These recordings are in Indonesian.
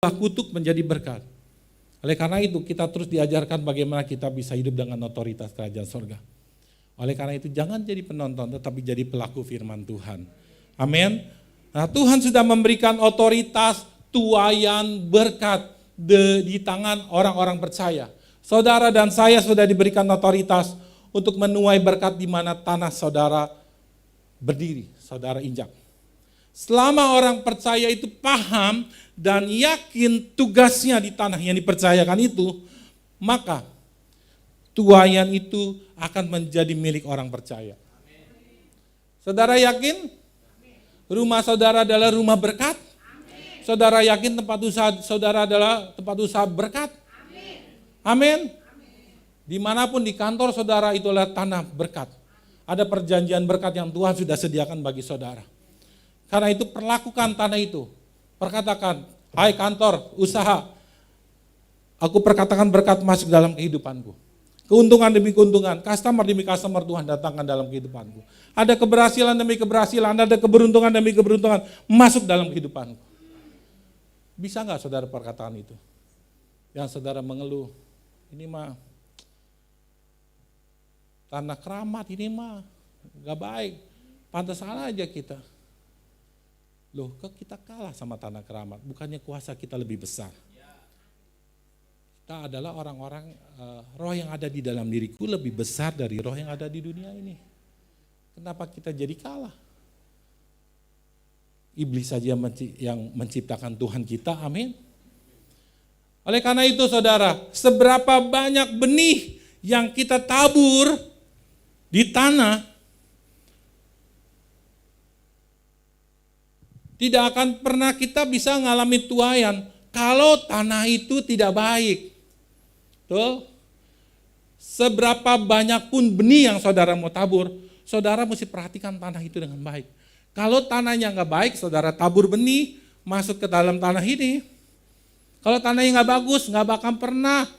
kutuk menjadi berkat. Oleh karena itu kita terus diajarkan bagaimana kita bisa hidup dengan otoritas kerajaan sorga. Oleh karena itu jangan jadi penonton tetapi jadi pelaku firman Tuhan. Amin. Nah, Tuhan sudah memberikan otoritas, tuaian, berkat di tangan orang-orang percaya. Saudara dan saya sudah diberikan otoritas untuk menuai berkat di mana tanah saudara berdiri, saudara injak. Selama orang percaya itu paham dan yakin tugasnya di tanah yang dipercayakan itu, maka tuaian itu akan menjadi milik orang percaya. Saudara yakin? Rumah saudara adalah rumah berkat? Saudara yakin tempat usaha saudara adalah tempat usaha berkat? Amin. Dimanapun di kantor saudara itulah tanah berkat. Ada perjanjian berkat yang Tuhan sudah sediakan bagi saudara. Karena itu perlakukan tanah itu. Perkatakan, hai kantor, usaha, aku perkatakan berkat masuk dalam kehidupanku. Keuntungan demi keuntungan, customer demi customer Tuhan datangkan dalam kehidupanku. Ada keberhasilan demi keberhasilan, ada keberuntungan demi keberuntungan masuk dalam kehidupanku. Bisa nggak saudara perkataan itu? Yang saudara mengeluh, ini mah tanah keramat, ini mah nggak baik, pantesan aja kita. Loh, kok kita kalah sama tanah keramat? Bukannya kuasa kita lebih besar? Kita adalah orang-orang, roh yang ada di dalam diriku lebih besar dari roh yang ada di dunia ini. Kenapa kita jadi kalah? Iblis saja yang menciptakan Tuhan kita, amin. Oleh karena itu saudara, seberapa banyak benih yang kita tabur di tanah, tidak akan pernah kita bisa mengalami tuaian kalau tanah itu tidak baik. Tuh. Seberapa banyak pun benih yang saudara mau tabur, saudara mesti perhatikan tanah itu dengan baik. Kalau tanahnya nggak baik, saudara tabur benih masuk ke dalam tanah ini. Kalau tanahnya nggak bagus, nggak bakal pernah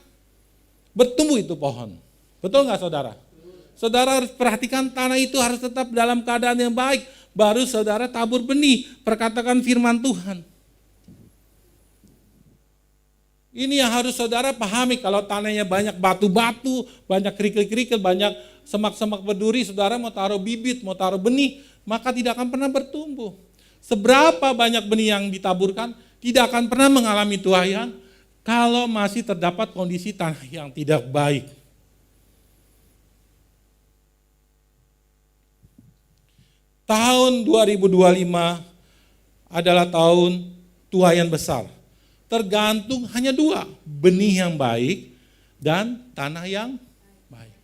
bertumbuh itu pohon. Betul nggak saudara? Saudara harus perhatikan tanah itu harus tetap dalam keadaan yang baik. Baru saudara tabur benih, perkatakan firman Tuhan. Ini yang harus saudara pahami, kalau tanahnya banyak batu-batu, banyak kerikil-kerikil, banyak semak-semak berduri, saudara mau taruh bibit, mau taruh benih, maka tidak akan pernah bertumbuh. Seberapa banyak benih yang ditaburkan, tidak akan pernah mengalami tuaian, kalau masih terdapat kondisi tanah yang tidak baik. Tahun 2025 adalah tahun tuaian besar. Tergantung hanya dua, benih yang baik dan tanah yang baik.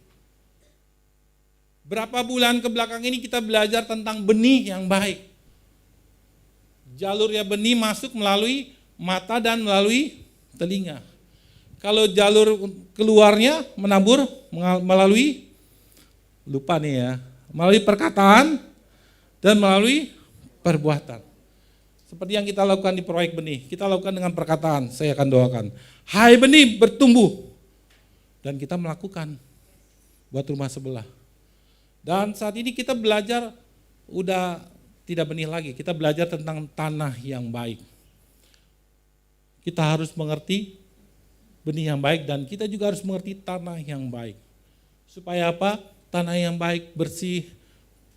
Berapa bulan ke belakang ini kita belajar tentang benih yang baik. Jalurnya benih masuk melalui mata dan melalui telinga. Kalau jalur keluarnya menabur melalui, lupa nih ya, melalui perkataan dan melalui perbuatan. Seperti yang kita lakukan di proyek benih, kita lakukan dengan perkataan, saya akan doakan. Hai benih bertumbuh. Dan kita melakukan buat rumah sebelah. Dan saat ini kita belajar, udah tidak benih lagi, kita belajar tentang tanah yang baik. Kita harus mengerti benih yang baik dan kita juga harus mengerti tanah yang baik. Supaya apa? Tanah yang baik, bersih,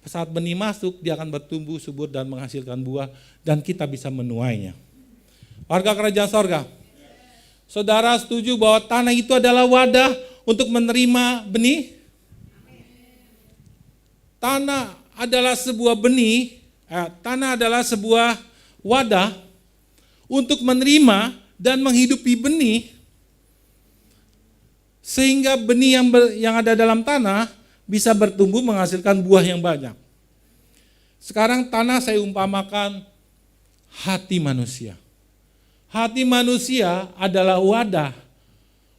saat benih masuk, dia akan bertumbuh subur dan menghasilkan buah dan kita bisa menuainya. Warga kerajaan sorga, saudara setuju bahwa tanah itu adalah wadah untuk menerima benih? Tanah adalah sebuah benih, tanah adalah sebuah wadah untuk menerima dan menghidupi benih, sehingga benih yang ada dalam tanah bisa bertumbuh menghasilkan buah yang banyak. Sekarang tanah saya umpamakan hati manusia. Hati manusia adalah wadah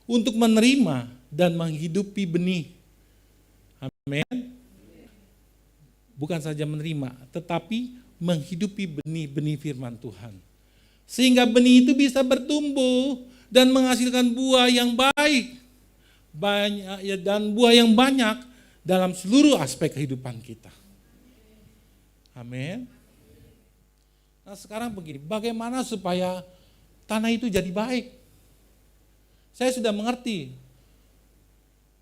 untuk menerima dan menghidupi benih. Amin. Bukan saja menerima, tetapi menghidupi benih-benih firman Tuhan. Sehingga benih itu bisa bertumbuh dan menghasilkan buah yang baik. Dan buah yang banyak dalam seluruh aspek kehidupan kita. Amin. Nah sekarang begini, bagaimana supaya tanah itu jadi baik. Saya sudah mengerti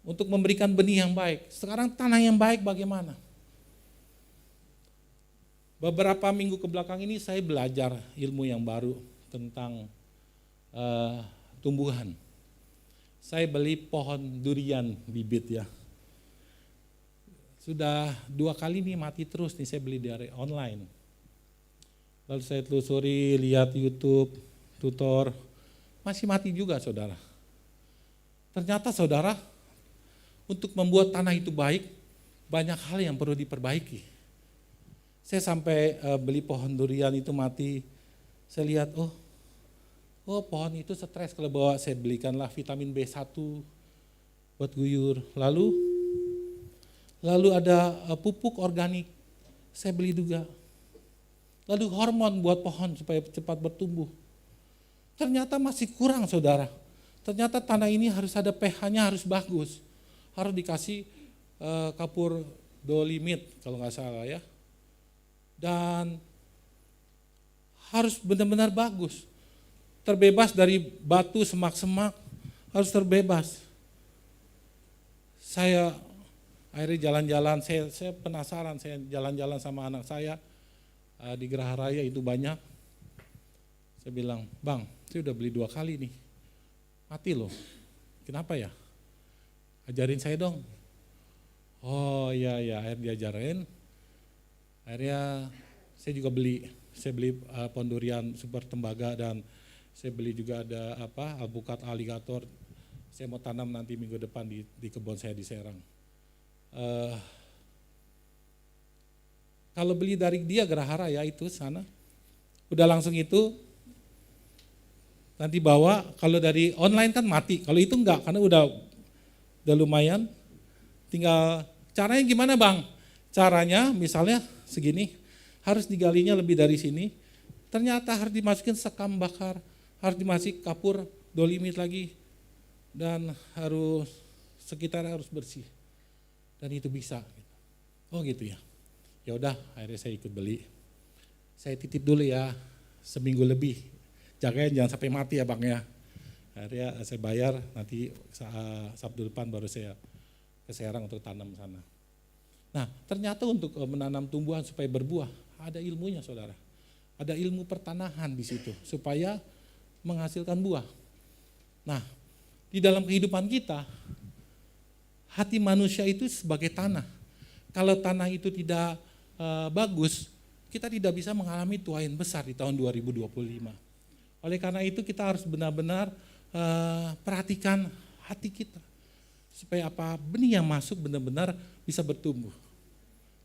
untuk memberikan benih yang baik. Sekarang tanah yang baik bagaimana? Beberapa minggu ke belakang ini saya belajar ilmu yang baru tentang tumbuhan. Saya beli pohon durian bibit ya. Sudah 2 kali nih mati terus nih, saya beli dari online. Lalu saya telusuri, lihat YouTube, tutor, masih mati juga saudara. Ternyata saudara, untuk membuat tanah itu baik, banyak hal yang perlu diperbaiki. Saya sampai beli pohon durian itu mati, saya lihat, oh pohon itu stres kalau bawa, saya belikanlah vitamin B1 buat guyur. Lalu ada pupuk organik, saya beli juga. Lalu hormon buat pohon supaya cepat bertumbuh. Ternyata masih kurang saudara. Ternyata tanah ini harus ada pH-nya harus bagus. Harus dikasih kapur dolimit kalau nggak salah ya. Dan harus benar-benar bagus. Terbebas dari batu, semak-semak, harus terbebas. Saya akhirnya jalan-jalan, saya penasaran, saya jalan-jalan sama anak saya di Geraha Raya itu banyak. Saya bilang, Bang, saya udah beli 2 kali nih, mati loh, kenapa ya? Ajarin saya dong. Oh iya, akhirnya diajarin. Akhirnya saya juga saya beli pohon durian super tembaga dan saya beli juga ada alpukat aligator. Saya mau tanam nanti minggu depan di kebun saya di Serang. Kalau beli dari dia Geraha Raya itu sana, udah langsung itu nanti bawa. Kalau dari online kan mati, kalau itu enggak karena udah lumayan. Tinggal caranya gimana Bang? Caranya misalnya segini, harus digalinya lebih dari sini. Ternyata harus dimasukin sekam bakar, harus dimasukin kapur dolimit lagi, dan sekitar harus bersih. Dan itu bisa. Oh gitu ya. Ya udah, akhirnya saya ikut beli. Saya titip dulu ya, seminggu lebih. Jagain jangan sampai mati ya Bang ya. Akhirnya saya bayar, nanti Sabtu depan baru saya ke Serang untuk tanam sana. Nah, ternyata untuk menanam tumbuhan supaya berbuah, ada ilmunya saudara. Ada ilmu pertanahan di situ, supaya menghasilkan buah. Nah, di dalam kehidupan kita, hati manusia itu sebagai tanah. Kalau tanah itu tidak bagus, kita tidak bisa mengalami tuayan besar di tahun 2025. Oleh karena itu kita harus benar-benar perhatikan hati kita. Supaya apa benih yang masuk benar-benar bisa bertumbuh.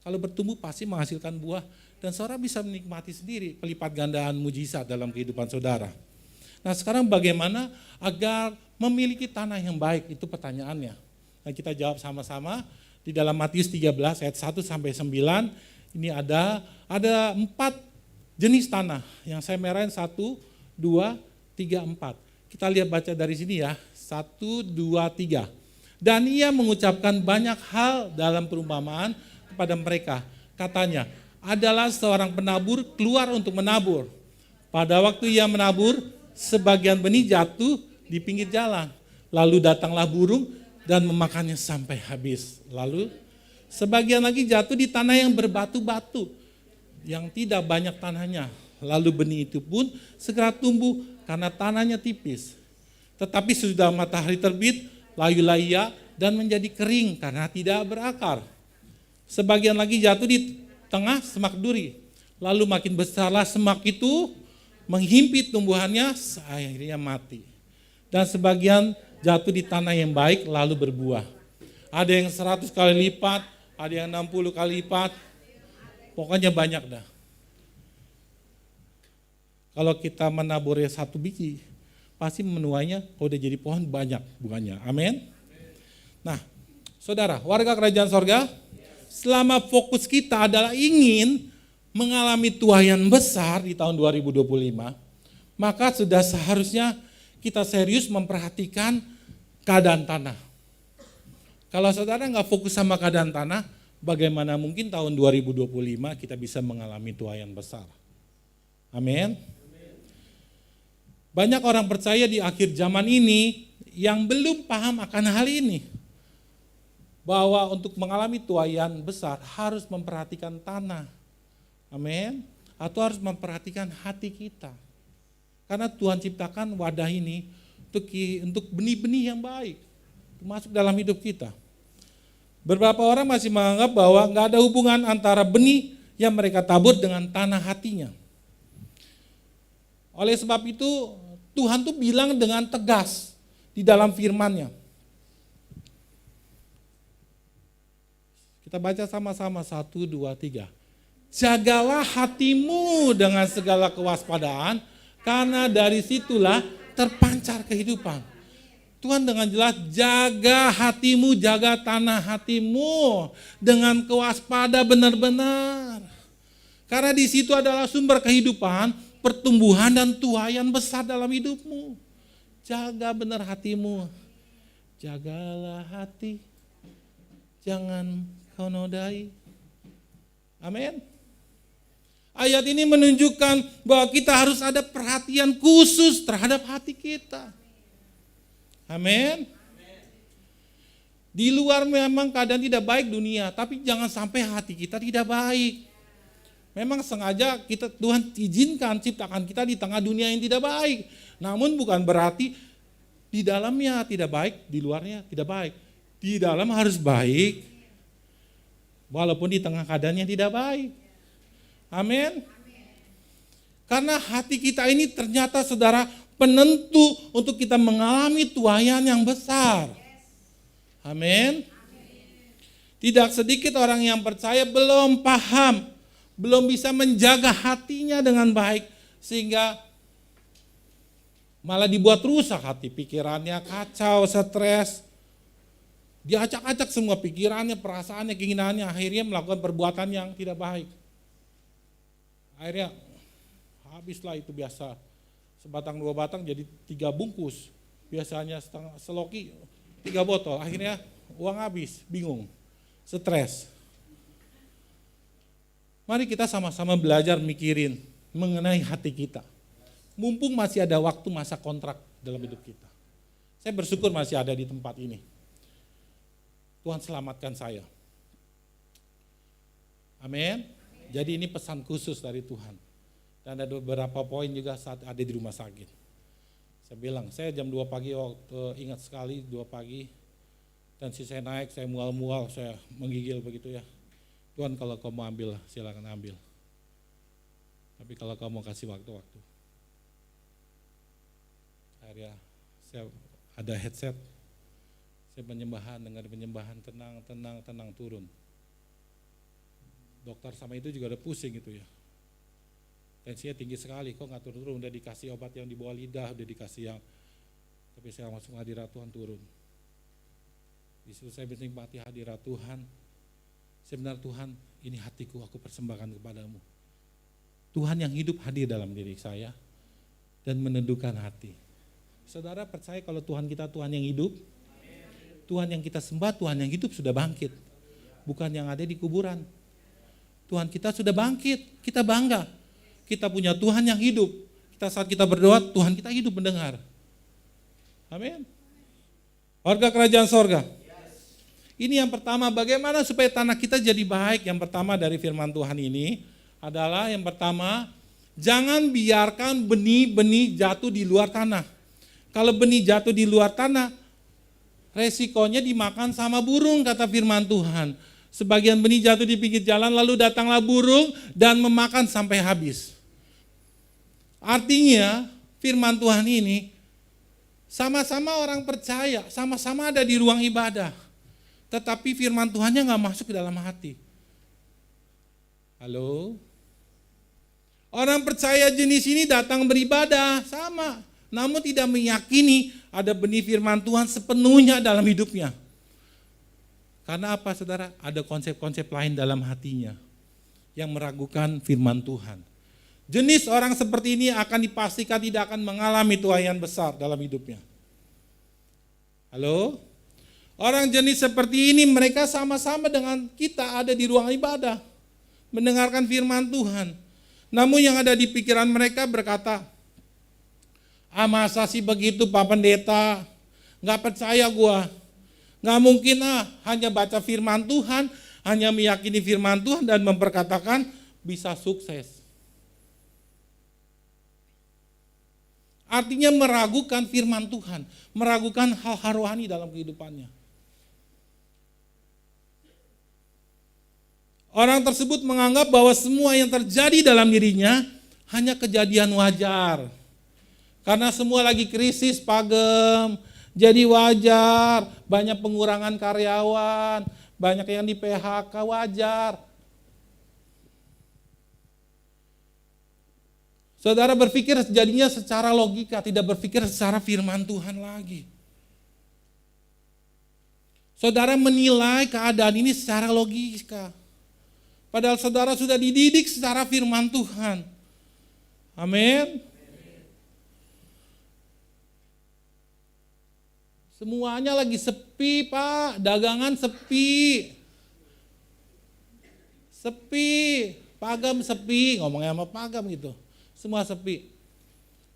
Kalau bertumbuh pasti menghasilkan buah dan saudara bisa menikmati sendiri pelipat gandaan mujizat dalam kehidupan saudara. Nah sekarang bagaimana agar memiliki tanah yang baik, itu pertanyaannya. Nah, kita jawab sama-sama di dalam Matius 13 ayat 1 sampai 9. Ini ada 4 jenis tanah yang saya merahin 1, 2, 3, 4. Kita lihat baca dari sini ya. 1, 2, 3. Dan ia mengucapkan banyak hal dalam perumpamaan kepada mereka. Katanya, adalah seorang penabur keluar untuk menabur. Pada waktu ia menabur, sebagian benih jatuh di pinggir jalan. Lalu datanglah burung dan memakannya sampai habis. Lalu sebagian lagi jatuh di tanah yang berbatu-batu, yang tidak banyak tanahnya. Lalu benih itu pun segera tumbuh karena tanahnya tipis. Tetapi sesudah matahari terbit, layulah ia dan menjadi kering karena tidak berakar. Sebagian lagi jatuh di tengah semak duri. Lalu makin besarlah semak itu, menghimpit tumbuhannya, akhirnya mati. Dan sebagian jatuh di tanah yang baik lalu berbuah. Ada yang 100 kali lipat, ada yang 60 kali lipat, pokoknya banyak dah. Kalau kita menaburnya 1 biji, pasti menuainya kalau udah jadi pohon banyak bunganya. Amin. Nah, saudara, warga kerajaan sorga, selama fokus kita adalah ingin mengalami tuayan besar di tahun 2025, maka sudah seharusnya kita serius memperhatikan keadaan tanah. Kalau saudara nggak fokus sama keadaan tanah, bagaimana mungkin tahun 2025 kita bisa mengalami tuayan besar. Amin. Banyak orang percaya di akhir zaman ini yang belum paham akan hal ini. Bahwa untuk mengalami tuaian besar harus memperhatikan tanah. Amin. Atau harus memperhatikan hati kita. Karena Tuhan ciptakan wadah ini untuk benih-benih yang baik. Masuk dalam hidup kita. Beberapa orang masih menganggap bahwa nggak ada hubungan antara benih yang mereka tabur dengan tanah hatinya. Oleh sebab itu Tuhan tuh bilang dengan tegas di dalam firman-Nya. Kita baca sama-sama 1, 2, 3. Jagalah hatimu dengan segala kewaspadaan, karena dari situlah terpancar kehidupan. Tuhan dengan jelas, jaga hatimu, jaga tanah hatimu dengan kewaspada benar-benar. Karena di situ adalah sumber kehidupan, pertumbuhan dan tuaian besar dalam hidupmu. Jaga benar hatimu. Jagalah hati, jangan kau nodai. Amin. Ayat ini menunjukkan bahwa kita harus ada perhatian khusus terhadap hati kita. Amin. Di luar memang keadaan tidak baik dunia, tapi jangan sampai hati kita tidak baik. Memang sengaja Tuhan izinkan ciptakan kita di tengah dunia yang tidak baik. Namun bukan berarti di dalamnya tidak baik, di luarnya tidak baik. Di dalam harus baik, walaupun di tengah keadaannya tidak baik. Amin. Karena hati kita ini ternyata saudara penentu untuk kita mengalami tuaian yang besar. Amin. Tidak sedikit orang yang percaya belum paham, belum bisa menjaga hatinya dengan baik, sehingga malah dibuat rusak hati, pikirannya kacau, stres. Diacak-acak semua pikirannya, perasaannya, keinginannya, akhirnya melakukan perbuatan yang tidak baik. Akhirnya habislah itu biasa. Sebatang 2 batang jadi 3 bungkus. Biasanya seloki 3 botol. Akhirnya uang habis, bingung, stres. Mari kita sama-sama belajar mikirin mengenai hati kita. Mumpung masih ada waktu masa kontrak dalam hidup kita. Saya bersyukur masih ada di tempat ini. Tuhan selamatkan saya. Amin. Jadi ini pesan khusus dari Tuhan. Dan ada beberapa poin juga saat ada di rumah sakit. Saya bilang, saya jam 2 pagi waktu ingat sekali 2 pagi. Dan saya naik, saya mual-mual, saya menggigil begitu ya. Tuhan kalau kau mau ambil, silakan ambil. Tapi kalau kau mau kasih waktu-waktu. Akhirnya saya ada headset. Saya penyembahan, dengar penyembahan, tenang turun. Dokter sama itu juga udah pusing gitu ya. Tensinya tinggi sekali, kok nggak turun, udah dikasih obat yang di bawah lidah, udah dikasih yang, tapi saya masuk hadirat Tuhan turun. Di situ saya menikmati hadirat Tuhan. Sebenarnya Tuhan, ini hatiku aku persembahkan kepadamu. Tuhan yang hidup hadir dalam diri saya dan menentukan hati. Saudara percaya kalau Tuhan kita Tuhan yang hidup? Tuhan yang kita sembah, Tuhan yang hidup sudah bangkit. Bukan yang ada di kuburan. Tuhan kita sudah bangkit, kita bangga. Kita punya Tuhan yang hidup. Saat kita berdoa, Tuhan kita hidup mendengar. Amin. Warga kerajaan sorga. Ini yang pertama, bagaimana supaya tanah kita jadi baik. Yang pertama dari firman Tuhan ini adalah yang pertama, jangan biarkan benih-benih jatuh di luar tanah. Kalau benih jatuh di luar tanah, resikonya dimakan sama burung, kata firman Tuhan. Sebagian benih jatuh di pinggir jalan, lalu datanglah burung dan memakan sampai habis. Artinya firman Tuhan ini sama-sama orang percaya, sama-sama ada di ruang ibadah. Tetapi firman Tuhannya gak masuk ke dalam hati. Halo? Orang percaya jenis ini datang beribadah, sama. Namun tidak meyakini ada benih firman Tuhan sepenuhnya dalam hidupnya. Karena apa saudara? Ada konsep-konsep lain dalam hatinya yang meragukan firman Tuhan. Jenis orang seperti ini akan dipastikan tidak akan mengalami tuaian besar dalam hidupnya. Halo? Orang jenis seperti ini mereka sama-sama dengan kita ada di ruang ibadah. Mendengarkan firman Tuhan. Namun yang ada di pikiran mereka berkata, Masa sih begitu Pak Pendeta? Nggak percaya gua. Nggak mungkin hanya baca firman Tuhan, hanya meyakini firman Tuhan dan memperkatakan bisa sukses. Artinya meragukan firman Tuhan, meragukan hal-hal rohani dalam kehidupannya. Orang tersebut menganggap bahwa semua yang terjadi dalam dirinya hanya kejadian wajar. Karena semua lagi krisis, pagem, jadi wajar, banyak pengurangan karyawan, banyak yang di PHK, wajar. Saudara berpikir jadinya secara logika, tidak berpikir secara firman Tuhan lagi. Saudara menilai keadaan ini secara logika. Padahal saudara sudah dididik secara firman Tuhan. Amin. Semuanya lagi sepi Pak, dagangan sepi. Sepi, pagam sepi, ngomongnya sama pagam gitu. Semua sepi.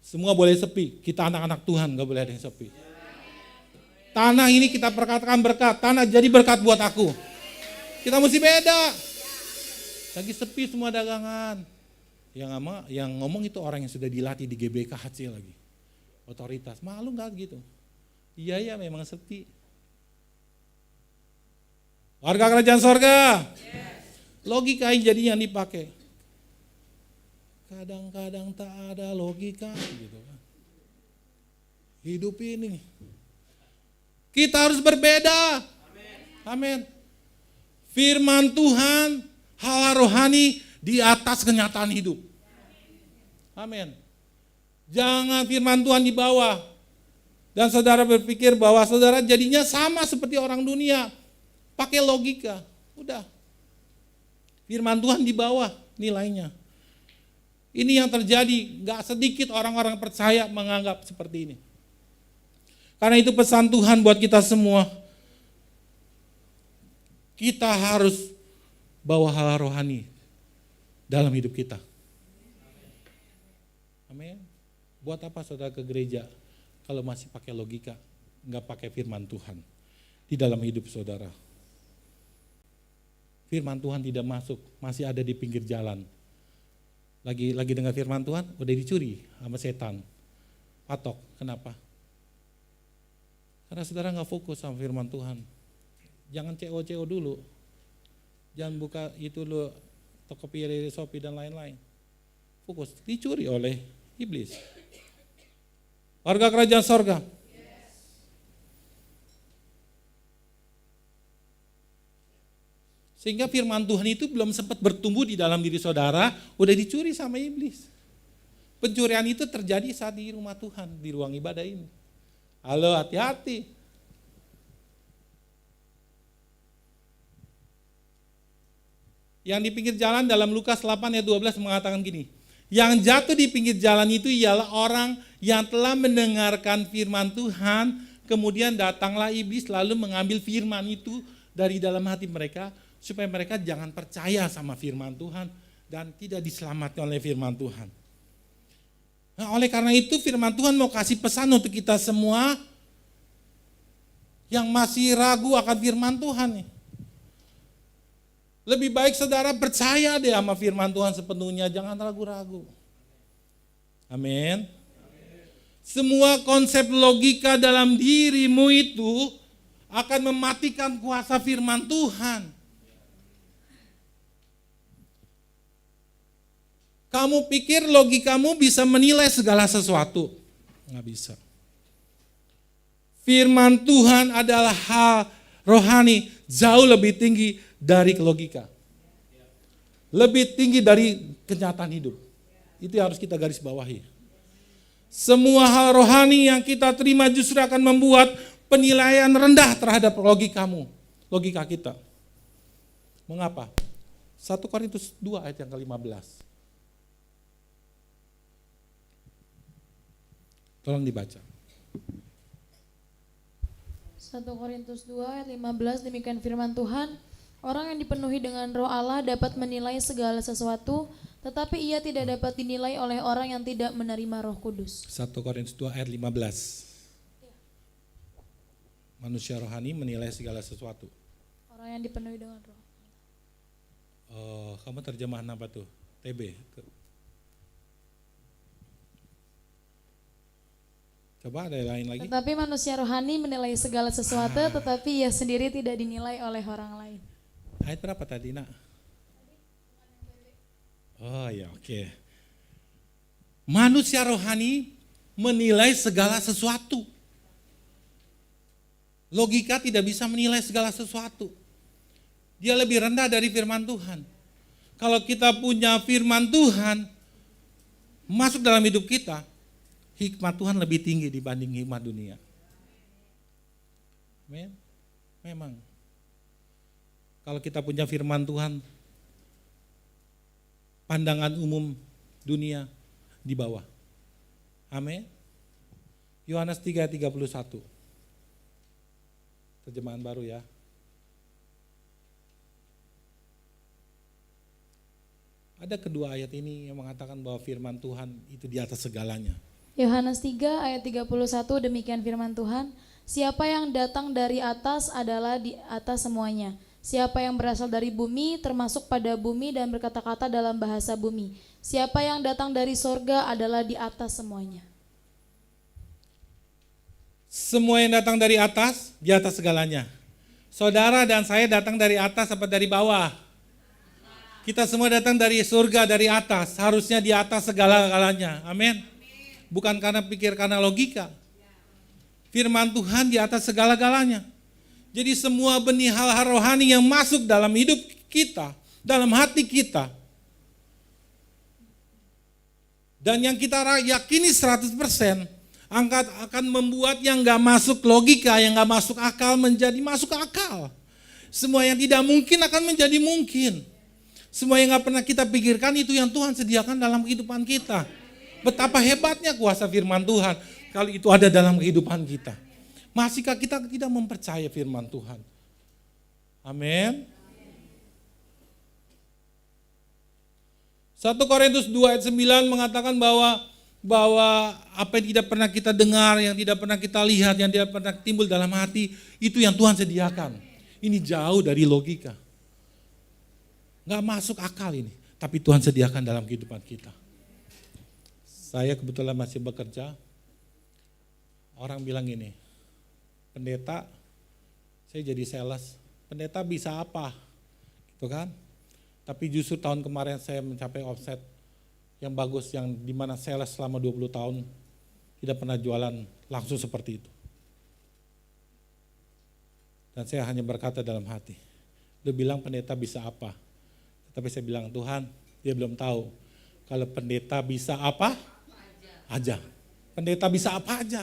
Semua boleh sepi. Kita anak-anak Tuhan gak boleh ada yang sepi. Tanah ini kita perkatakan berkat. Tanah jadi berkat buat aku. Kita mesti beda. Lagi sepi semua dagangan. Yang ngomong itu orang yang sudah dilatih di GBK HC lagi. Otoritas. Malu gak gitu? Iya memang sepi. Warga kerajaan sorga. Logika yang jadi yang dipakai. Kadang-kadang tak ada logika gitu kan. Hidup ini. Kita harus berbeda. Amin. Firman Tuhan, hal rohani di atas kenyataan hidup. Amin. Jangan firman Tuhan di bawah. Dan saudara berpikir bahwa saudara jadinya sama seperti orang dunia. Pakai logika. Udah. Firman Tuhan di bawah nilainya. Ini yang terjadi, gak sedikit orang-orang percaya menganggap seperti ini. Karena itu pesan Tuhan buat kita semua. Kita harus bawa hal rohani dalam hidup kita. Amin. Buat apa saudara ke gereja kalau masih pakai logika, gak pakai firman Tuhan di dalam hidup saudara. Firman Tuhan tidak masuk, masih ada di pinggir jalan. Lagi dengar firman Tuhan, udah dicuri sama setan. Patok, kenapa? Karena saudara gak fokus sama firman Tuhan. Jangan CO dulu. Jangan buka itu dulu, Tokopedia, Shopee dan lain-lain. Fokus, dicuri oleh iblis. Warga kerajaan sorga. Sehingga firman Tuhan itu belum sempat bertumbuh di dalam diri saudara, udah dicuri sama iblis. Pencurian itu terjadi saat di rumah Tuhan, di ruang ibadah ini. Halo, hati-hati. Yang di pinggir jalan dalam Lukas 8 ayat 12 mengatakan gini, yang jatuh di pinggir jalan itu ialah orang yang telah mendengarkan firman Tuhan, kemudian datanglah iblis lalu mengambil firman itu dari dalam hati mereka, supaya mereka jangan percaya sama firman Tuhan dan tidak diselamatkan oleh firman Tuhan. Nah, oleh karena itu firman Tuhan mau kasih pesan untuk kita semua yang masih ragu akan firman Tuhan nih. Lebih baik saudara percaya deh sama firman Tuhan sepenuhnya, jangan ragu-ragu. Amin. Semua konsep logika dalam dirimu itu akan mematikan kuasa firman Tuhan. Kamu pikir logikamu bisa menilai segala sesuatu? Nggak bisa. Firman Tuhan adalah hal rohani jauh lebih tinggi dari logika. Lebih tinggi dari kenyataan hidup. Itu yang harus kita garis bawahi. Semua hal rohani yang kita terima justru akan membuat penilaian rendah terhadap logika kita. Mengapa? 1 Korintus 2 ayat yang ke-15. Tolong dibaca. 1 Korintus 2 ayat 15, demikian firman Tuhan, orang yang dipenuhi dengan roh Allah dapat menilai segala sesuatu, tetapi ia tidak dapat dinilai oleh orang yang tidak menerima Roh Kudus. 1 Korintus 2 ayat 15. Manusia rohani menilai segala sesuatu. Orang yang dipenuhi dengan Roh. Kamu terjemahan apa tuh? TB. Coba ada yang lain lagi. Tetapi manusia rohani menilai segala sesuatu, tetapi ia sendiri tidak dinilai oleh orang lain. Ayat berapa tadi, Nak? Oh ya, oke. Manusia rohani menilai segala sesuatu. Logika tidak bisa menilai segala sesuatu. Dia lebih rendah dari firman Tuhan. Kalau kita punya firman Tuhan masuk dalam hidup kita, hikmat Tuhan lebih tinggi dibanding hikmat dunia. Amin. Memang. Kalau kita punya firman Tuhan, pandangan umum dunia di bawah. Amin. Yohanes 3:31. Terjemahan baru ya. Ada kedua ayat ini yang mengatakan bahwa firman Tuhan itu di atas segalanya. Yohanes 3 ayat 31, demikian firman Tuhan, siapa yang datang dari atas adalah di atas semuanya. Siapa yang berasal dari bumi termasuk pada bumi dan berkata-kata dalam bahasa bumi. Siapa yang datang dari sorga adalah di atas semuanya. Semua yang datang dari atas, di atas segalanya. Saudara dan saya datang dari atas apa dari bawah? Kita semua datang dari surga, dari atas. Harusnya di atas segala-galanya. Amin. Bukan karena pikir, karena logika. Firman Tuhan di atas segala-galanya. Jadi semua benih hal-hal rohani yang masuk dalam hidup kita, dalam hati kita. Dan yang kita yakini 100%, akan membuat yang gak masuk logika, yang gak masuk akal menjadi masuk akal. Semua yang tidak mungkin akan menjadi mungkin. Semua yang gak pernah kita pikirkan itu yang Tuhan sediakan dalam kehidupan kita. Betapa hebatnya kuasa firman Tuhan kalau itu ada dalam kehidupan kita. Masihkah kita tidak mempercaya firman Tuhan? Amin. 1 Korintus 2 ayat 9 mengatakan bahwa apa yang tidak pernah kita dengar, yang tidak pernah kita lihat, yang tidak pernah timbul dalam hati, itu yang Tuhan sediakan. Ini jauh dari logika. Nggak masuk akal ini, tapi Tuhan sediakan dalam kehidupan kita. Saya kebetulan masih bekerja, orang bilang gini, pendeta, saya jadi sales, pendeta bisa apa? Gitu kan? Tapi justru tahun kemarin saya mencapai offset yang bagus, yang dimana sales selama 20 tahun tidak pernah jualan langsung seperti itu. Dan saya hanya berkata dalam hati, lu bilang pendeta bisa apa? Tapi saya bilang, Tuhan, dia belum tahu kalau pendeta bisa apa aja. Pendeta bisa apa aja.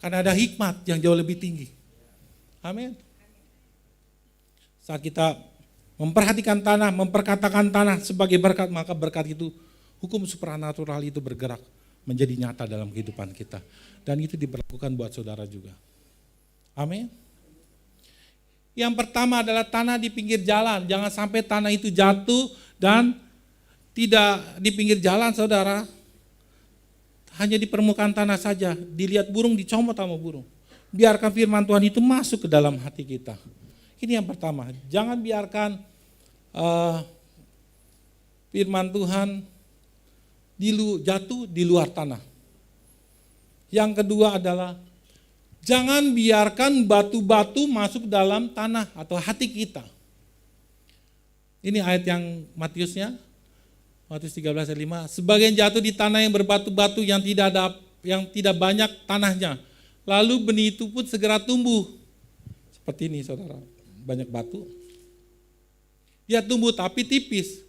Karena ada hikmat yang jauh lebih tinggi. Amin. Saat kita memperhatikan tanah, memperkatakan tanah sebagai berkat, maka berkat itu, hukum supranatural itu bergerak menjadi nyata dalam kehidupan kita. Dan itu diberlakukan buat saudara juga. Amin. Yang pertama adalah tanah di pinggir jalan. Jangan sampai tanah itu jatuh dan tidak di pinggir jalan, saudara. Hanya di permukaan tanah saja. Dilihat burung, dicomot sama burung. Biarkan firman Tuhan itu masuk ke dalam hati kita. Ini yang pertama. Jangan biarkan firman Tuhan jatuh di luar tanah. Yang kedua adalah jangan biarkan batu-batu masuk dalam tanah atau hati kita. Ini ayat yang Matiusnya, Matius 13 ayat 5. Sebagian jatuh di tanah yang berbatu-batu yang tidak banyak tanahnya. Lalu benih itu pun segera tumbuh. Seperti ini saudara, banyak batu. Dia tumbuh tapi tipis.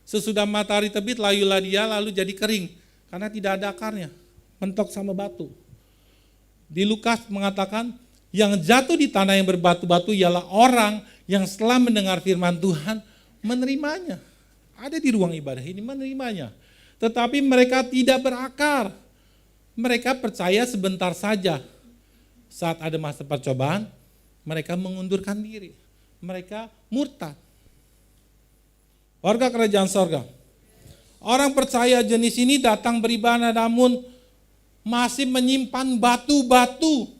Sesudah matahari terbit layulah dia lalu jadi kering. Karena tidak ada akarnya, mentok sama batu. Di Lukas mengatakan, yang jatuh di tanah yang berbatu-batu ialah orang yang setelah mendengar firman Tuhan menerimanya. Ada di ruang ibadah ini menerimanya. Tetapi mereka tidak berakar. Mereka percaya sebentar saja. Saat ada masa percobaan, mereka mengundurkan diri. Mereka murtad. Warga kerajaan sorga, Orang percaya jenis ini datang beribadah namun masih menyimpan batu-batu.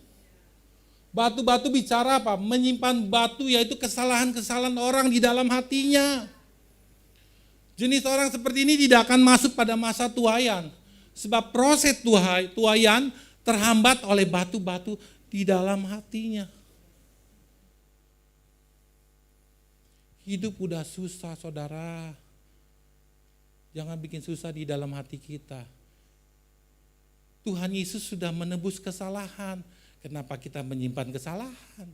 Batu-batu bicara apa? Menyimpan batu, yaitu kesalahan-kesalahan orang di dalam hatinya. Jenis orang seperti ini tidak akan masuk pada masa tuaian. Sebab proses tuaian terhambat oleh batu-batu di dalam hatinya. Hidup udah susah, saudara. Jangan bikin susah di dalam hati kita. Tuhan Yesus sudah menebus kesalahan. Kenapa kita menyimpan kesalahan?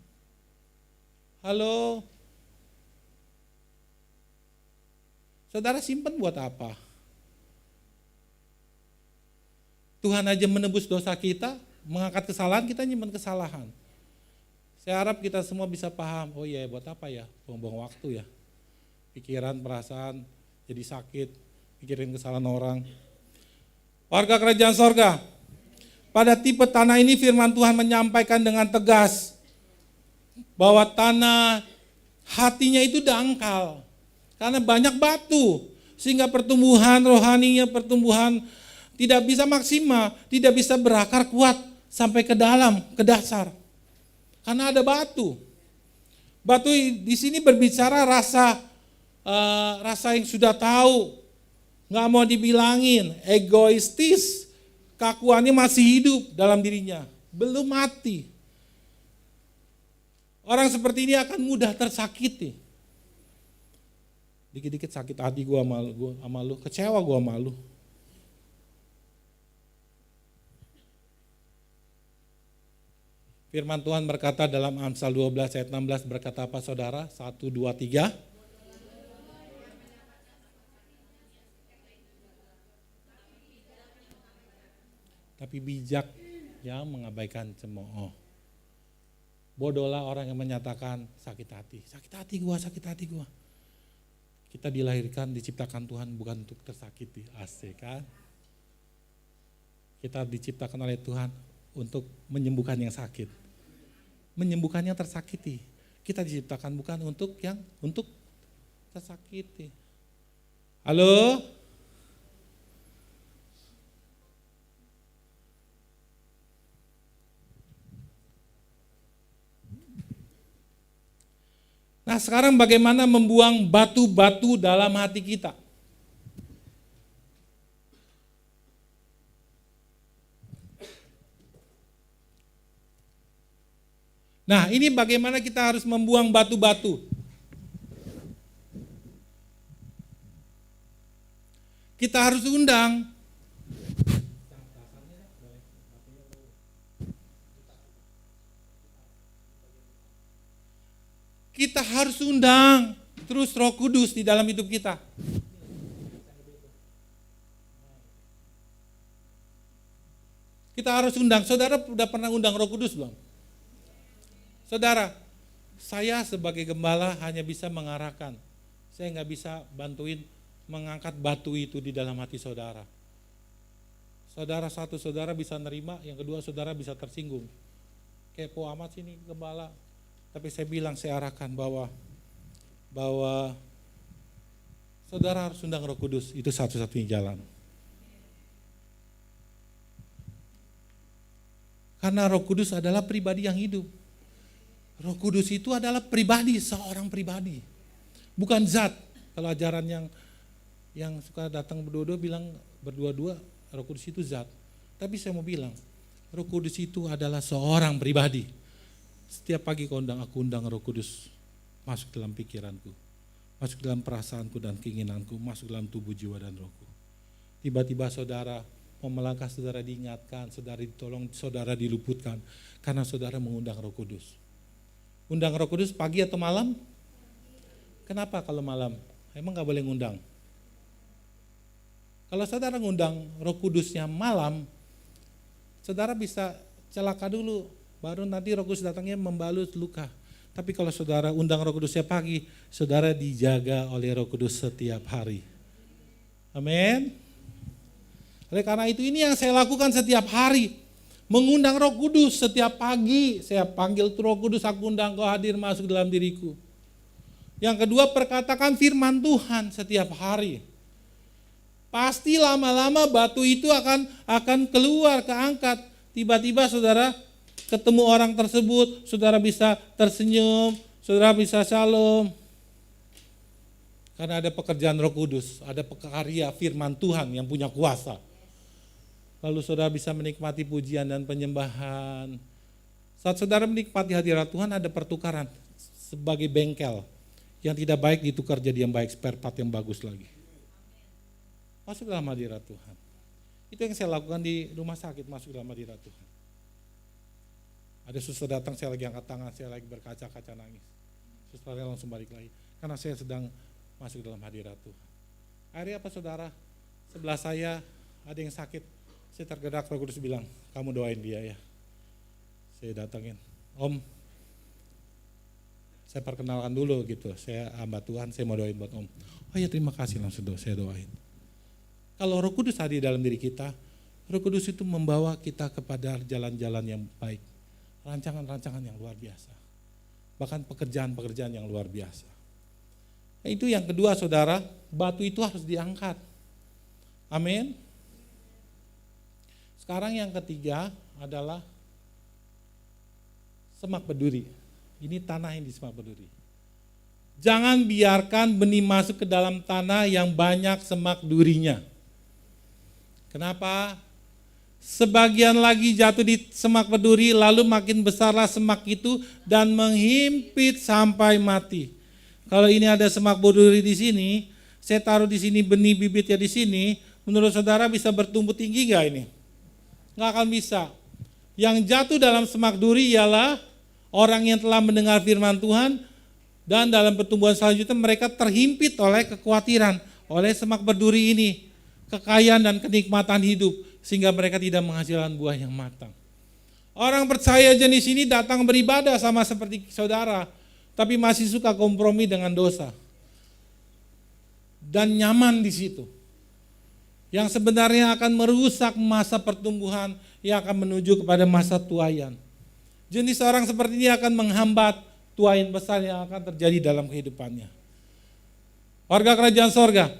Halo? Saudara simpan buat apa? Tuhan aja menebus dosa kita, mengangkat kesalahan, kita nyimpan kesalahan. Saya harap kita semua bisa paham, oh iya buat apa ya? Buang-buang waktu ya. Pikiran, perasaan, jadi sakit. Pikirin kesalahan orang. Warga kerajaan sorga, pada tipe tanah ini firman Tuhan menyampaikan dengan tegas bahwa tanah hatinya itu dangkal karena banyak batu, sehingga pertumbuhan rohaninya, pertumbuhan tidak bisa maksimal, tidak bisa berakar kuat sampai ke dalam, ke dasar, karena ada batu. Batu di sini berbicara rasa yang sudah tahu, nggak mau dibilangin, egoistis, kakuannya masih hidup dalam dirinya, belum mati. Orang seperti ini akan mudah tersakiti. Dikit-dikit sakit hati gue sama lu, kecewa gue sama lu. Firman Tuhan berkata dalam Amsal 12 ayat 16 berkata apa saudara? 1, 2, 3. Tapi bijak yang mengabaikan cemooh. Bodohlah orang yang menyatakan sakit hati gua. Kita dilahirkan, diciptakan Tuhan bukan untuk tersakiti, asik kan? Kita diciptakan oleh Tuhan untuk menyembuhkan yang sakit, menyembuhkan yang tersakiti. Kita diciptakan bukan untuk tersakiti. Halo? Nah sekarang bagaimana membuang batu-batu dalam hati kita? Nah ini bagaimana kita harus membuang batu-batu. Kita harus undang. Kita harus undang terus Roh Kudus di dalam hidup kita. Kita harus undang. Saudara sudah pernah undang Roh Kudus belum? Saudara, saya sebagai gembala hanya bisa mengarahkan. Saya nggak bisa bantuin mengangkat batu itu di dalam hati saudara. Saudara satu saudara bisa nerima, yang kedua saudara bisa tersinggung. Kepo amat sih nih gembala. Tapi saya bilang, saya arahkan bahwa saudara harus undang Roh Kudus, itu satu-satunya jalan. Karena Roh Kudus adalah pribadi yang hidup. Roh Kudus itu adalah pribadi, seorang pribadi. Bukan zat. Kalau ajaran yang suka datang berdua-dua bilang berdua-dua, Roh Kudus itu zat. Tapi saya mau bilang, Roh Kudus itu adalah seorang pribadi. Setiap pagi aku undang Roh Kudus masuk dalam pikiranku, masuk dalam perasaanku dan keinginanku, masuk dalam tubuh, jiwa dan rohku. Tiba-tiba saudara mau melangkah, saudara diingatkan, saudara ditolong, saudara diluputkan, karena saudara mengundang Roh Kudus. Undang Roh Kudus pagi atau malam? Kenapa kalau malam? Emang gak boleh ngundang? Kalau saudara ngundang Roh Kudusnya malam, saudara bisa celaka dulu, baru nanti Roh Kudus datangnya membalut luka. Tapi kalau saudara undang Roh Kudusnya pagi, saudara dijaga oleh Roh Kudus setiap hari. Amin. Oleh karena itu ini yang saya lakukan setiap hari. Mengundang Roh Kudus setiap pagi. Saya panggil Roh Kudus, aku undang kau hadir masuk dalam diriku. Yang kedua, perkatakan firman Tuhan setiap hari. Pasti lama-lama batu itu akan keluar, keangkat. Tiba-tiba saudara ketemu orang tersebut, saudara bisa tersenyum, saudara bisa shalom. Karena ada pekerjaan Roh Kudus, ada karya firman Tuhan yang punya kuasa. Lalu saudara bisa menikmati pujian dan penyembahan. Saat saudara menikmati hadirat Tuhan, ada pertukaran sebagai bengkel. Yang tidak baik ditukar jadi yang baik, spare part yang bagus lagi. Masuk dalam hadirat Tuhan. Itu yang saya lakukan di rumah sakit, masuk dalam hadirat Tuhan. Ada suster datang, saya lagi angkat tangan, saya lagi berkaca-kaca nangis. Susternya langsung balik lagi, karena saya sedang masuk dalam hadirat Tuhan. Akhirnya apa saudara? Sebelah saya ada yang sakit, saya tergerak, Roh Kudus bilang, kamu doain dia ya. Saya datangin, Om, saya perkenalkan dulu gitu, saya hamba Tuhan, saya mau doain buat Om. Oh ya terima kasih, langsung saya doain. Kalau Roh Kudus hadir dalam diri kita, Roh Kudus itu membawa kita kepada jalan-jalan yang baik, rancangan-rancangan yang luar biasa, bahkan pekerjaan-pekerjaan yang luar biasa. Nah, itu yang kedua saudara, batu itu harus diangkat. Amin. Sekarang yang ketiga adalah semak berduri. Ini tanah yang di semak berduri. Jangan biarkan benih masuk ke dalam tanah yang banyak semak durinya. Kenapa? Sebagian lagi jatuh di semak berduri, lalu makin besarlah semak itu dan menghimpit sampai mati. Kalau ini ada semak berduri di sini, saya taruh di sini benih bibitnya di sini, menurut saudara bisa bertumbuh tinggi nggak ini? Nggak akan bisa. Yang jatuh dalam semak duri ialah orang yang telah mendengar firman Tuhan dan dalam pertumbuhan selanjutnya mereka terhimpit oleh kekhawatiran, oleh semak berduri ini, kekayaan dan kenikmatan hidup, sehingga mereka tidak menghasilkan buah yang matang. Orang percaya jenis ini datang beribadah sama seperti saudara, tapi masih suka kompromi dengan dosa. Dan nyaman di situ. Yang sebenarnya akan merusak masa pertumbuhan yang akan menuju kepada masa tuaian. Jenis orang seperti ini akan menghambat tuaian besar yang akan terjadi dalam kehidupannya. Warga kerajaan sorga,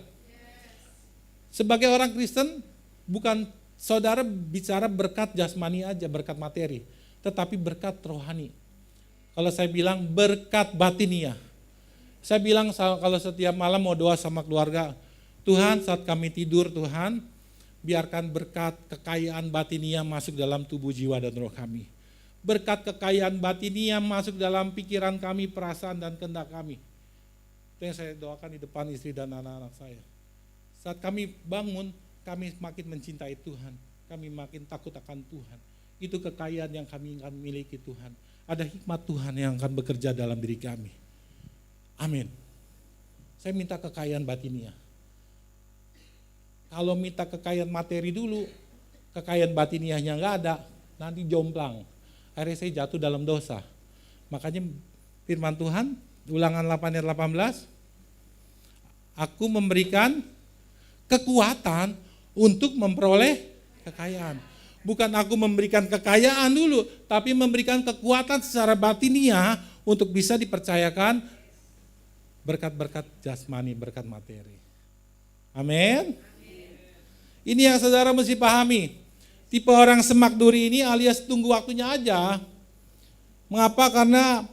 sebagai orang Kristen, bukan saudara bicara berkat jasmani aja, berkat materi, tetapi berkat rohani. Kalau saya bilang berkat batinia. Saya bilang kalau setiap malam mau doa sama keluarga, Tuhan saat kami tidur Tuhan, biarkan berkat kekayaan batinia masuk dalam tubuh jiwa dan roh kami. Berkat kekayaan batinia masuk dalam pikiran kami, perasaan dan kehendak kami. Itu yang saya doakan di depan istri dan anak-anak saya. Saat kami bangun, kami makin mencintai Tuhan, kami makin takut akan Tuhan. Itu kekayaan yang kami akan miliki Tuhan. Ada hikmat Tuhan yang akan bekerja dalam diri kami. Amin. Saya minta kekayaan batinia. Kalau minta kekayaan materi dulu, kekayaan batiniahnya nggak ada, nanti jomplang. Akhirnya saya jatuh dalam dosa. Makanya firman Tuhan, Ulangan 8 ayat 18, aku memberikan kekuatan untuk memperoleh kekayaan. Bukan aku memberikan kekayaan dulu, tapi memberikan kekuatan secara batinia untuk bisa dipercayakan berkat-berkat jasmani, berkat materi. Amin. Ini yang saudara mesti pahami. Tipe orang semak duri ini alias tunggu waktunya aja. Mengapa? Karena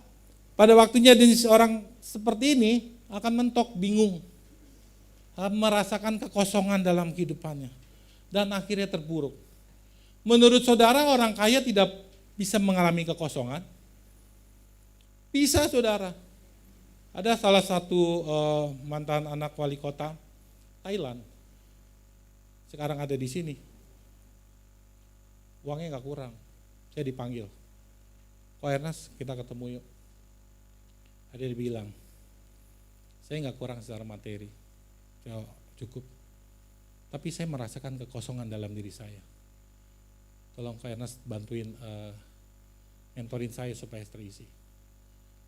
pada waktunya jenis orang seperti ini akan mentok, bingung. Merasakan kekosongan dalam kehidupannya. Dan akhirnya terpuruk. Menurut saudara orang kaya tidak bisa mengalami kekosongan? Bisa saudara. Ada salah satu mantan anak wali kota Thailand. Sekarang ada di sini. Uangnya gak kurang. Saya dipanggil. Ko Ernest, kita ketemu yuk. Ada yang bilang, saya gak kurang secara materi. Ya, cukup. Tapi saya merasakan kekosongan dalam diri saya. Tolong Ko Ernest bantuin mentorin saya supaya terisi.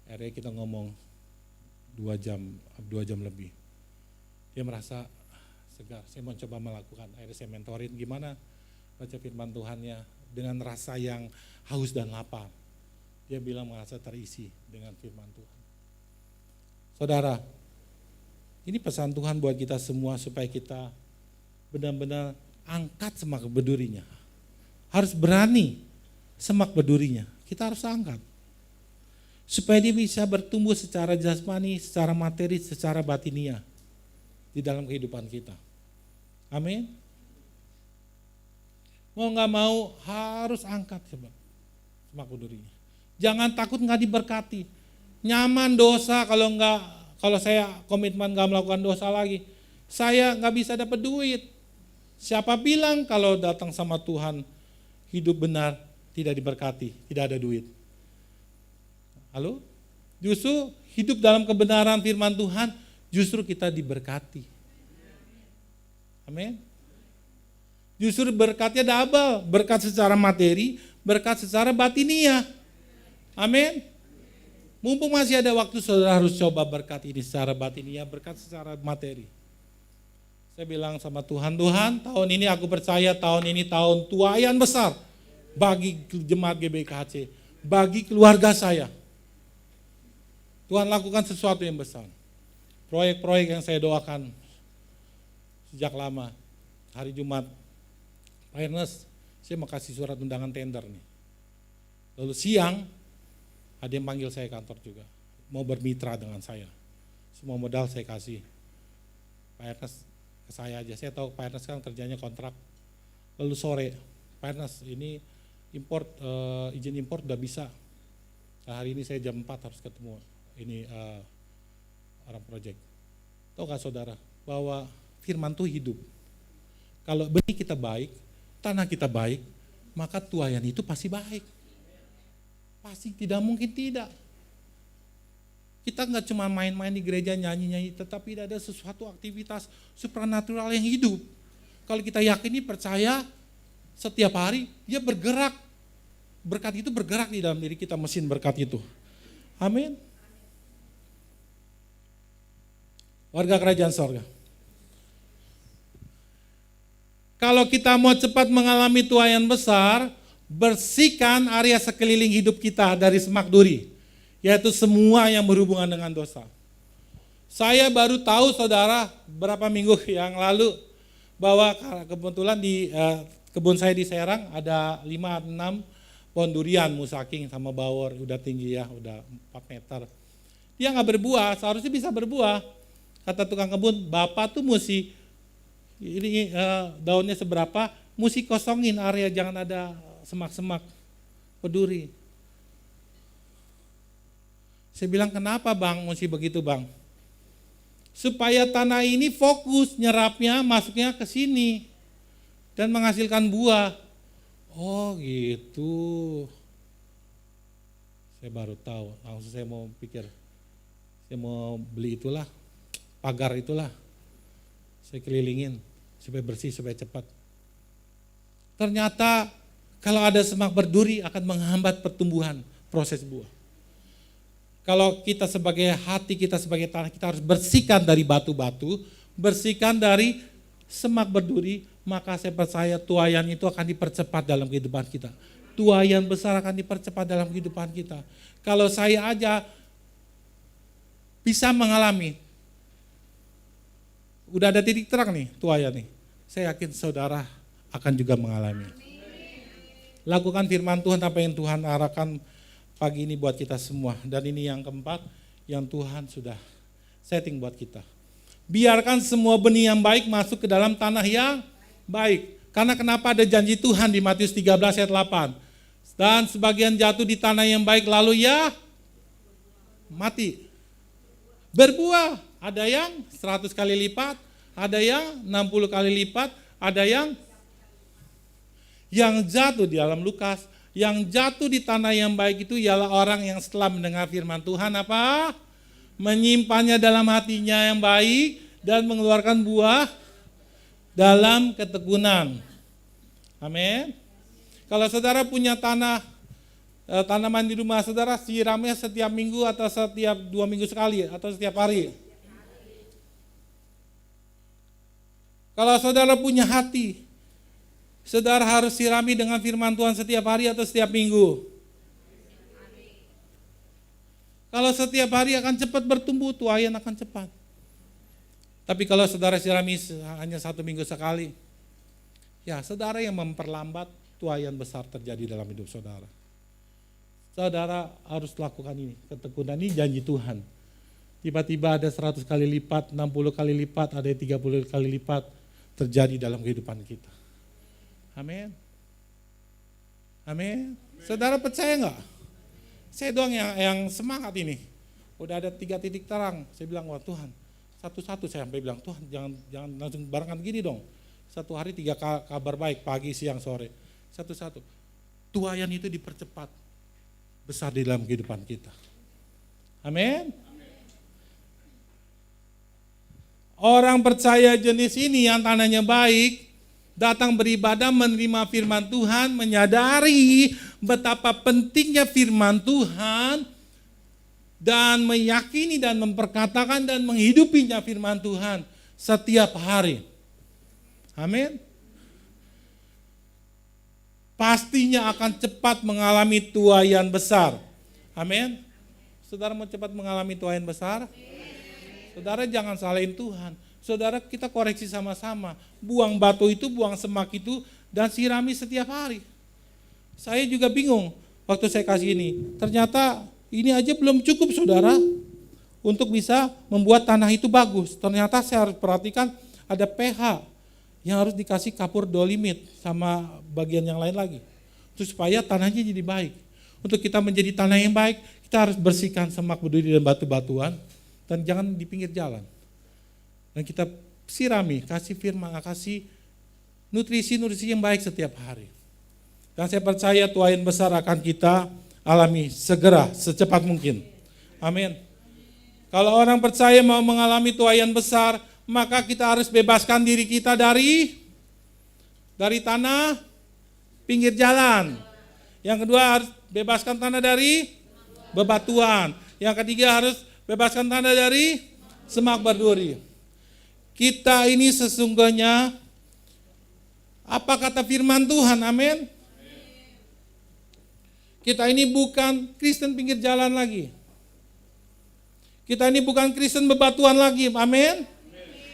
Akhirnya kita ngomong 2 jam lebih. Dia merasa segar, saya mau coba melakukan. Akhirnya saya mentorin gimana baca firman Tuhannya dengan rasa yang haus dan lapar. Dia bilang merasa terisi dengan firman Tuhan. Saudara, ini pesan Tuhan buat kita semua supaya kita benar-benar angkat semak berdurinya. Harus berani semak berdurinya. Kita harus angkat. Supaya dia bisa bertumbuh secara jasmani, secara materi, secara batinia di dalam kehidupan kita. Amin. Mau nggak mau harus angkat semak berdurinya. Jangan takut nggak diberkati. Nyaman dosa kalau saya komitmen nggak melakukan dosa lagi, saya nggak bisa dapat duit. Siapa bilang kalau datang sama Tuhan hidup benar tidak diberkati, tidak ada duit? Halo? Justru hidup dalam kebenaran firman Tuhan, justru kita diberkati. Amin. Justru berkatnya double, berkat secara materi, berkat secara batinia. Amin. Mumpung masih ada waktu, saudara harus coba berkat ini secara batinia, berkat secara materi. Saya bilang sama Tuhan, Tuhan tahun ini aku percaya tahun ini tahun tuaian besar bagi jemaat GBKHC, bagi keluarga saya. Tuhan lakukan sesuatu yang besar. Proyek-proyek yang saya doakan sejak lama, hari Jumat, Pak Ernest, saya mau kasih surat undangan tender nih. Lalu siang, ada yang panggil saya kantor juga, mau bermitra dengan saya. Semua modal saya kasih. Pak Ernest ke saya aja, saya tahu Pak Ernest kan kerjanya kontrak. Lalu sore, Pak Ernest ini import, izin import udah bisa. Nah, hari ini saya jam 4 harus ketemu ini orang proyek. Tahu gak saudara, bahwa firman itu hidup. Kalau benih kita baik, tanah kita baik, maka tuaian itu pasti baik. Pasti, tidak mungkin tidak. Kita nggak cuma main-main di gereja nyanyi-nyanyi, tetapi ada sesuatu aktivitas supranatural yang hidup. Kalau kita yakini, percaya, setiap hari dia bergerak. Berkat itu bergerak di dalam diri kita, mesin berkat itu. Amin. Warga kerajaan sorga. Kalau kita mau cepat mengalami tuaian besar, bersihkan area sekeliling hidup kita dari semak duri, yaitu semua yang berhubungan dengan dosa. Saya baru tahu saudara berapa minggu yang lalu bahwa kebetulan di kebun saya di Serang ada 5-6 pohon durian musaking sama bawor, udah tinggi ya, udah 4 meter. Dia nggak berbuah, seharusnya bisa berbuah. Kata tukang kebun, Bapak tuh mesti ini daunnya seberapa, mesti kosongin area, jangan ada semak-semak peduri. Saya bilang, kenapa bang mesti begitu bang? Supaya tanah ini fokus nyerapnya, masuknya ke sini dan menghasilkan buah. Oh gitu. Saya baru tahu, langsung saya mau pikir, saya mau beli itulah, pagar itulah. Saya kelilingin supaya bersih, supaya cepat. Ternyata kalau ada semak berduri akan menghambat pertumbuhan proses buah. Kalau kita sebagai hati, kita sebagai tanah, kita harus bersihkan dari batu-batu, bersihkan dari semak berduri, maka saya percaya tuaian itu akan dipercepat dalam kehidupan kita. Tuaian besar akan dipercepat dalam kehidupan kita. Kalau saya aja bisa mengalami, udah ada titik terang nih tuaian nih, saya yakin saudara akan juga mengalami. Lakukan firman Tuhan, apa yang Tuhan arahkan pagi ini buat kita semua. Dan ini yang keempat, yang Tuhan sudah setting buat kita. Biarkan semua benih yang baik masuk ke dalam tanah yang baik. Karena kenapa ada janji Tuhan di Matius 13 ayat 8. Dan sebagian jatuh di tanah yang baik lalu ya mati. Berbuah, ada yang 100 kali lipat, ada yang 60 kali lipat, ada yang jatuh di dalam Lukas, yang jatuh di tanah yang baik itu ialah orang yang setelah mendengar firman Tuhan apa? Menyimpannya dalam hatinya yang baik dan mengeluarkan buah dalam ketekunan. Amin. Kalau saudara punya tanaman di rumah saudara, siramnya setiap minggu atau setiap 2 minggu sekali atau setiap hari. Kalau saudara punya hati, saudara harus sirami dengan firman Tuhan setiap hari atau setiap minggu. Kalau setiap hari akan cepat bertumbuh, tuaian akan cepat. Tapi kalau saudara sirami hanya 1 minggu sekali, ya saudara yang memperlambat tuaian besar terjadi dalam hidup saudara. Saudara harus lakukan ini, ketekunan ini janji Tuhan. Tiba-tiba ada 100 kali lipat, 60 kali lipat, ada 30 kali lipat terjadi dalam kehidupan kita. Amin. Amin. Saudara percaya enggak? Saya doang yang semangat ini. Udah ada 3 titik terang. Saya bilang, wah Tuhan, satu-satu saya sampai bilang, Tuhan jangan langsung barengan gini dong. Satu hari 3 kabar baik, pagi, siang, sore. Satu-satu. Tuaian itu dipercepat. Besar di dalam kehidupan kita. Amin. Orang percaya jenis ini yang tanahnya baik, datang beribadah, menerima firman Tuhan, menyadari betapa pentingnya firman Tuhan, dan meyakini dan memperkatakan dan menghidupinya firman Tuhan setiap hari. Amin. Pastinya akan cepat mengalami tuaian besar. Amin. Saudara mau cepat mengalami tuaian besar? Saudara jangan salahin Tuhan. Saudara kita koreksi sama-sama. Buang batu itu, buang semak itu, dan sirami setiap hari. Saya juga bingung waktu saya kasih ini. Ternyata ini aja belum cukup saudara untuk bisa membuat tanah itu bagus. Ternyata saya harus perhatikan ada pH yang harus dikasih kapur dolimit sama bagian yang lain lagi. Terus supaya tanahnya jadi baik. Untuk kita menjadi tanah yang baik, kita harus bersihkan semak berduri dan batu-batuan. Dan jangan di pinggir jalan. Dan kita sirami, kasih firman, kasih nutrisi-nutrisi yang baik setiap hari. Dan saya percaya tuaian besar akan kita alami segera, secepat mungkin. Amin. Kalau orang percaya mau mengalami tuaian besar, maka kita harus bebaskan diri kita dari tanah pinggir jalan. Yang kedua harus bebaskan tanah dari bebatuan. Yang ketiga harus bebaskan tanah dari semak berduri. Kita ini sesungguhnya apa kata firman Tuhan, amin. Kita ini bukan Kristen pinggir jalan lagi. Kita ini bukan Kristen bebatuan lagi, amin.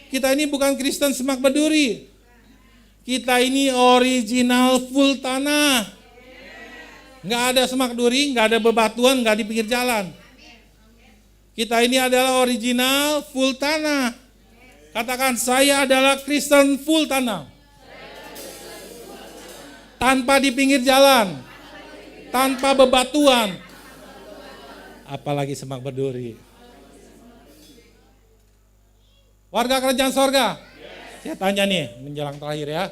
Kita ini bukan Kristen semak berduri. Kita ini original full tanah. Nggak ada semak duri, nggak ada bebatuan, nggak di pinggir jalan. Kita ini adalah original full tanah. Katakan, saya adalah Kristen full tanah. Tanpa di pinggir jalan. Tanpa bebatuan. Apalagi semak berduri. Warga kerajaan sorga, saya tanya nih menjelang terakhir ya.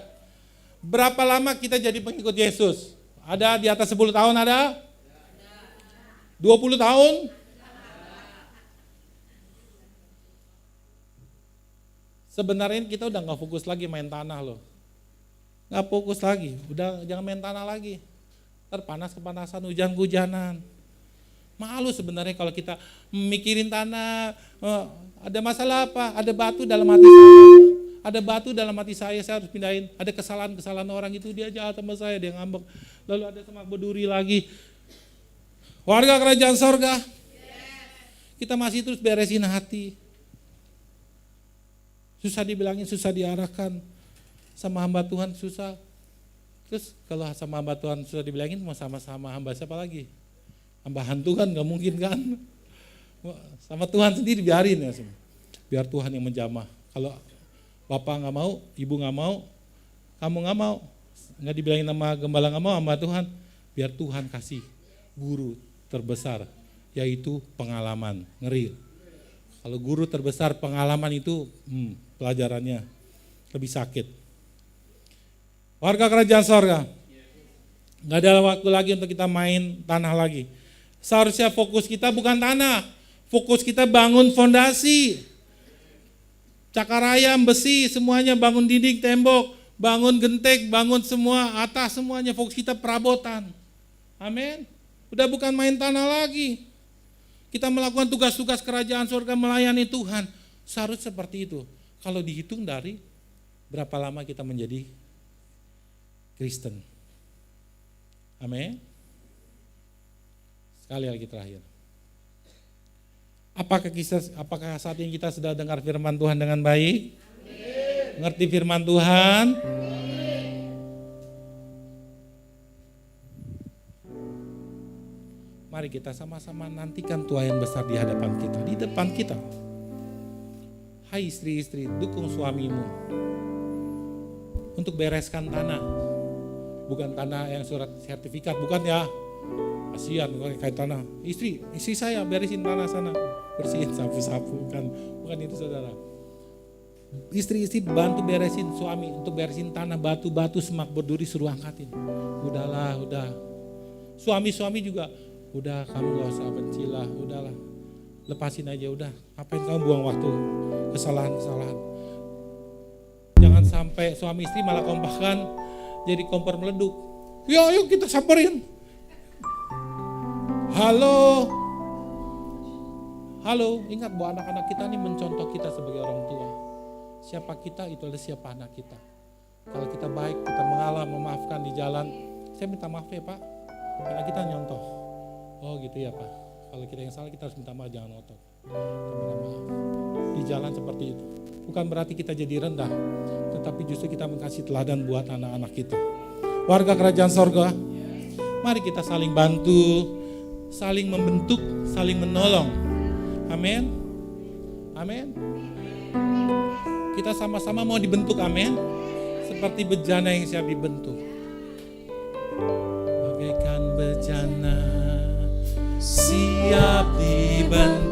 Berapa lama kita jadi pengikut Yesus? Ada di atas 10 tahun ada? 20 tahun? Sebenarnya kita udah gak fokus lagi main tanah loh. Gak fokus lagi, udah jangan main tanah lagi. Ntar panas-kepanasan, hujan-hujanan. Malu sebenarnya kalau kita mikirin tanah, ada masalah apa? Ada batu dalam hati saya. Ada batu dalam hati saya harus pindahin. Ada kesalahan-kesalahan orang itu, dia jahat sama saya, dia ngambek. Lalu ada semak berduri lagi. Warga kerajaan sorga, kita masih terus beresin hati. Susah dibilangin, susah diarahkan. Sama hamba Tuhan susah. Terus kalau sama hamba Tuhan susah dibilangin, mau sama-sama hamba siapa lagi? Hamba hantu kan gak mungkin kan. Sama Tuhan sendiri biarin ya. Biar Tuhan yang menjamah. Kalau bapak gak mau, ibu gak mau, kamu gak mau, gak dibilangin sama gembala gak mau, sama Tuhan. Biar Tuhan kasih guru terbesar, yaitu pengalaman. Ngeri. Kalau guru terbesar pengalaman itu pelajarannya lebih sakit. Warga kerajaan sorga, gak ada waktu lagi untuk kita main tanah lagi. Seharusnya fokus kita bukan tanah, fokus kita bangun fondasi. Cakar ayam, besi, semuanya bangun dinding, tembok, bangun genteng, bangun semua, atas semuanya, fokus kita perabotan. Amin. Udah bukan main tanah lagi. Kita melakukan tugas-tugas kerajaan surga melayani Tuhan. Seharusnya seperti itu. Kalau dihitung dari berapa lama kita menjadi Kristen. Amin. Sekali lagi terakhir. Apakah saat ini kita sudah dengar firman Tuhan dengan baik? Mengerti firman Tuhan? Mari kita sama-sama nantikan tuayan besar di hadapan kita, di depan kita. Hai istri-istri, dukung suamimu untuk bereskan tanah. Bukan tanah yang surat sertifikat, bukan ya. Kasihan kayak tanah. Istri saya beresin tanah sana. Bersihin sapu-sapu, bukan itu saudara. Istri-istri bantu beresin suami untuk beresin tanah, batu-batu semak berduri suruh angkatin. Udahlah. Suami-suami juga, udah kamu gak usah bencilah, udahlah. Lepasin aja udah. Ngapain kamu buang waktu kesalahan-kesalahan. Jangan sampai suami istri malah kompakan jadi kompor meleduk. Yuk kita samperin. Halo, ingat bahwa anak-anak kita ini mencontoh kita sebagai orang tua. Siapa kita, itu adalah siapa anak kita. Kalau kita baik, kita mengalah, memaafkan di jalan. Saya minta maaf ya Pak, karena kita nyontoh. Oh gitu ya Pak, kalau kita yang salah kita harus minta maaf, jangan ngotot. Kita minta maaf. Di jalan seperti itu. Bukan berarti kita jadi rendah, tetapi justru kita mengasih teladan buat anak-anak kita. Warga kerajaan sorga, mari kita saling bantu, saling membentuk, saling menolong. Amin. Amin. Kita sama-sama mau dibentuk, amin. Seperti bejana yang siap dibentuk. Bagaikan bejana siap dibentuk.